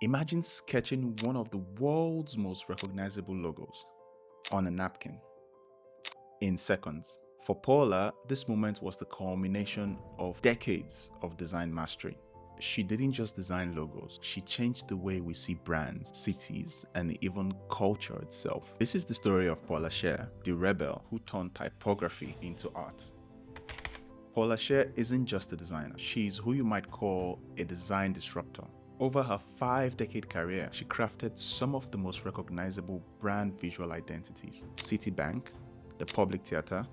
Imagine sketching one of the world's most recognizable logos on a napkin in seconds. For Paula, this moment was the culmination of decades of design mastery. She didn't just design logos, she changed the way we see brands, cities, and even culture itself. This is the story of Paula Scher, the rebel who turned typography into art. Paula Scher isn't just a designer, she's who you might call a design disruptor. Over her 5-decade career, she crafted some of the most recognizable brand visual identities: Citibank, the Public Theater,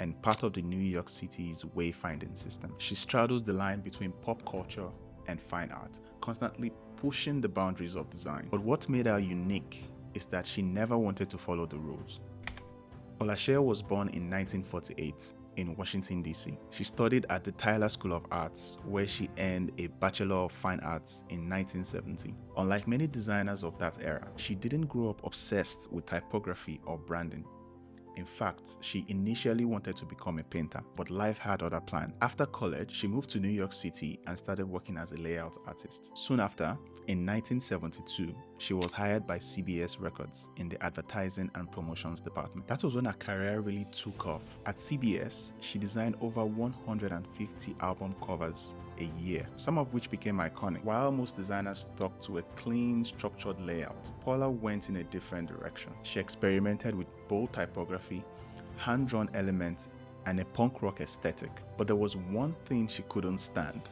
and part of the New York City's wayfinding system. She straddles the line between pop culture and fine art, constantly pushing the boundaries of design. But what made her unique is that she never wanted to follow the rules. Paula Scher was born in 1948 in Washington, D.C. She studied at the Tyler School of Arts, where she earned a Bachelor of Fine Arts in 1970. Unlike many designers of that era, she didn't grow up obsessed with typography or branding. In fact, she initially wanted to become a painter, but life had other plans. After college, she moved to New York City and started working as a layout artist. Soon after, in 1972, she was hired by CBS Records in the advertising and promotions department. That was when her career really took off. At CBS, she designed over 150 album covers a year, some of which became iconic. While most designers stuck to a clean, structured layout, Paula went in a different direction. She experimented with bold typography, hand-drawn elements, and a punk rock aesthetic. But there was one thing she couldn't stand: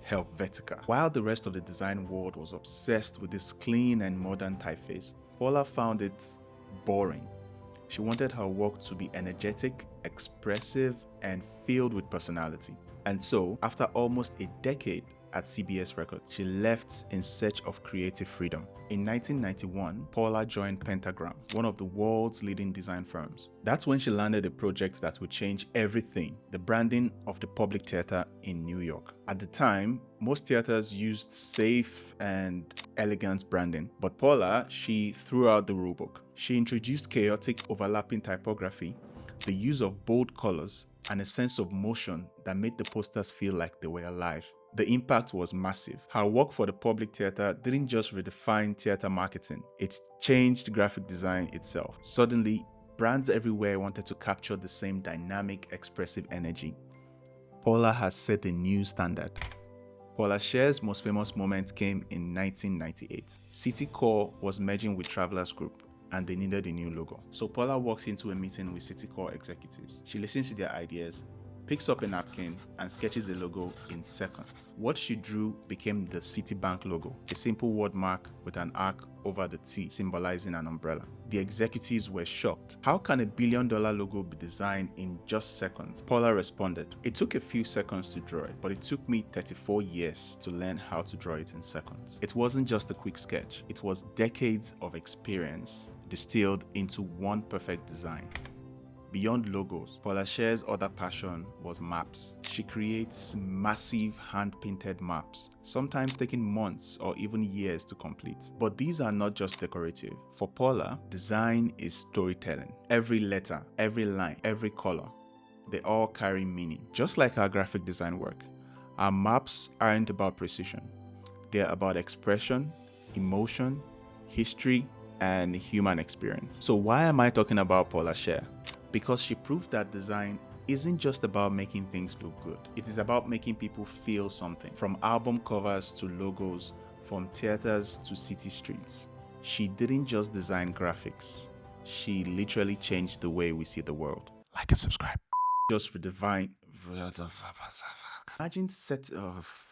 Helvetica. While the rest of the design world was obsessed with this clean and modern typeface, Paula found it boring. She wanted her work to be energetic, expressive, and filled with personality. And so, after almost a decade at CBS Records, she left in search of creative freedom. In 1991, Paula joined Pentagram, one of the world's leading design firms. That's when she landed a project that would change everything: the branding of the Public Theater in New York. At the time, most theaters used safe and elegant branding, but Paula, she threw out the rulebook. She introduced chaotic, overlapping typography, the use of bold colors, and a sense of motion that made the posters feel like they were alive. The impact was massive. Her work for the Public Theater didn't just redefine theater marketing, it changed graphic design itself. Suddenly, brands everywhere wanted to capture the same dynamic, expressive energy. Paula has set a new standard. Paula Scher's most famous moment came in 1998. Citicorp was merging with Travelers Group, and they needed a new logo. So Paula walks into a meeting with Citicorp executives. She listens to their ideas, picks up a napkin, and sketches a logo in seconds. What she drew became the Citibank logo, a simple word mark with an arc over the T symbolizing an umbrella. The executives were shocked. How can a billion-dollar logo be designed in just seconds? Paula responded, "It took a few seconds to draw it, but it took me 34 years to learn how to draw it in seconds." It wasn't just a quick sketch, it was decades of experience distilled into one perfect design. Beyond logos, Paula Scher's other passion was maps. She creates massive hand-painted maps, sometimes taking months or even years to complete. But these are not just decorative. For Paula, design is storytelling. Every letter, every line, every color, they all carry meaning. Just like our graphic design work, our maps aren't about precision. They're about expression, emotion, history, and human experience. So why am I talking about Paula Scher? Because she proved that design isn't just about making things look good. It is about making people feel something. From album covers to logos, from theaters to city streets. She didn't just design graphics. She literally changed the way we see the world. Like and subscribe. Just redefine. Imagine set of